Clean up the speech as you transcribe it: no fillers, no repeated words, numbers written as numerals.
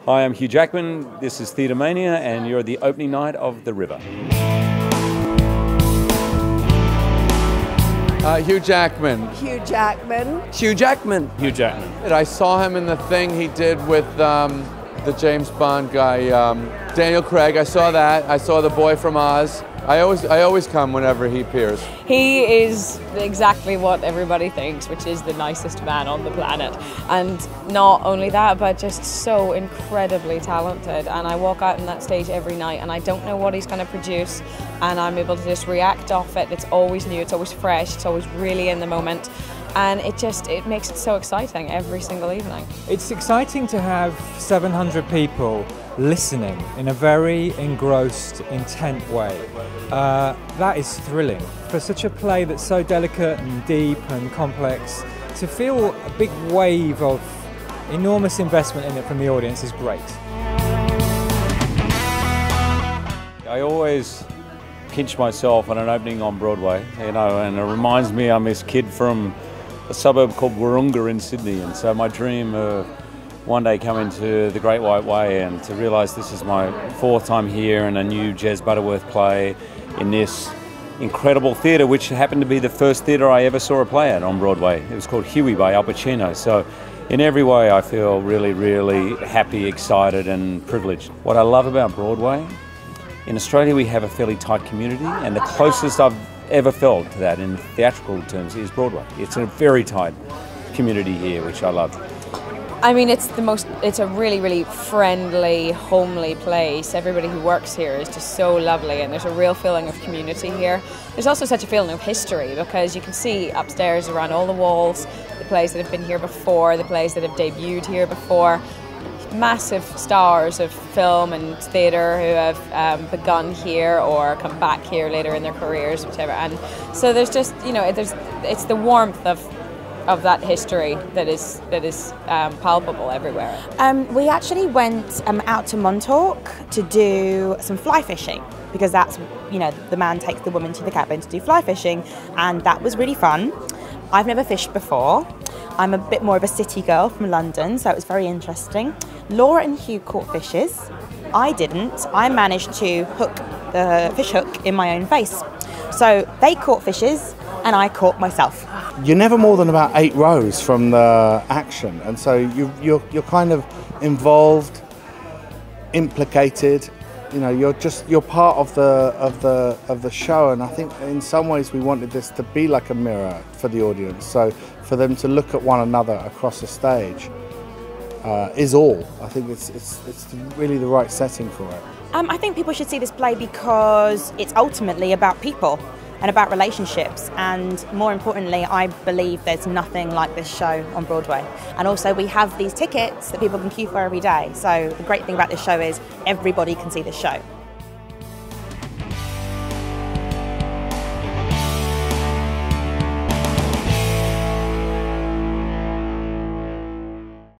Hi, I'm Hugh Jackman. This is TheaterMania, and you're at the opening night of The River. Hugh Jackman. Hugh Jackman. Hugh Jackman. Hugh Jackman. I saw him in the thing he did with the James Bond guy, Daniel Craig. I saw that. I saw The Boy from Oz. I always come whenever he appears. He is exactly what everybody thinks, which is the nicest man on the planet. And not only that, but just so incredibly talented. And I walk out on that stage every night and I don't know what he's going to produce. And I'm able to just react off it. It's always new, it's always fresh, it's always really in the moment. And it makes it so exciting every single evening. It's exciting to have 700 people listening in a very engrossed, intent way. That is thrilling. For such a play that's so delicate and deep and complex, to feel a big wave of enormous investment in it from the audience is great. I always pinch myself on an opening on Broadway, and it reminds me I'm this kid from a suburb called Wahroonga in Sydney, and so my dream of one day coming to the Great White Way and to realise this is my 4th time here in a new Jez Butterworth play in this incredible theatre, which happened to be the first theatre I ever saw a play at on Broadway. It was called Huey by Al Pacino. So in every way I feel really, really happy, excited and privileged. What I love about Broadway, in Australia we have a fairly tight community, and the closest I've ever felt to that in theatrical terms is Broadway. It's a very tight community here, which I love. I mean, it's a really, really friendly, homely place. Everybody who works here is just so lovely, and there's a real feeling of community here. There's also such a feeling of history, because you can see upstairs around all the walls the plays that have been here before, the plays that have debuted here before. Massive stars of film and theatre who have begun here or come back here later in their careers, whichever. And so there's just, it's the warmth of that history that is palpable everywhere. We actually went out to Montauk to do some fly fishing, because that's, the man takes the woman to the cabin to do fly fishing, and that was really fun. I've never fished before. I'm a bit more of a city girl from London, so it was very interesting. Laura and Hugh caught fishes. I didn't. I managed to hook the fish hook in my own face. So they caught fishes and I caught myself. You're never more than about 8 rows from the action, and so you're kind of involved, implicated. You're part of the show, and I think in some ways we wanted this to be like a mirror for the audience. So for them to look at one another across the stage is all. I think it's really the right setting for it. I think people should see this play because it's ultimately about people and about relationships, and more importantly, I believe there's nothing like this show on Broadway. And also we have these tickets that people can queue for every day, so the great thing about this show is everybody can see this show.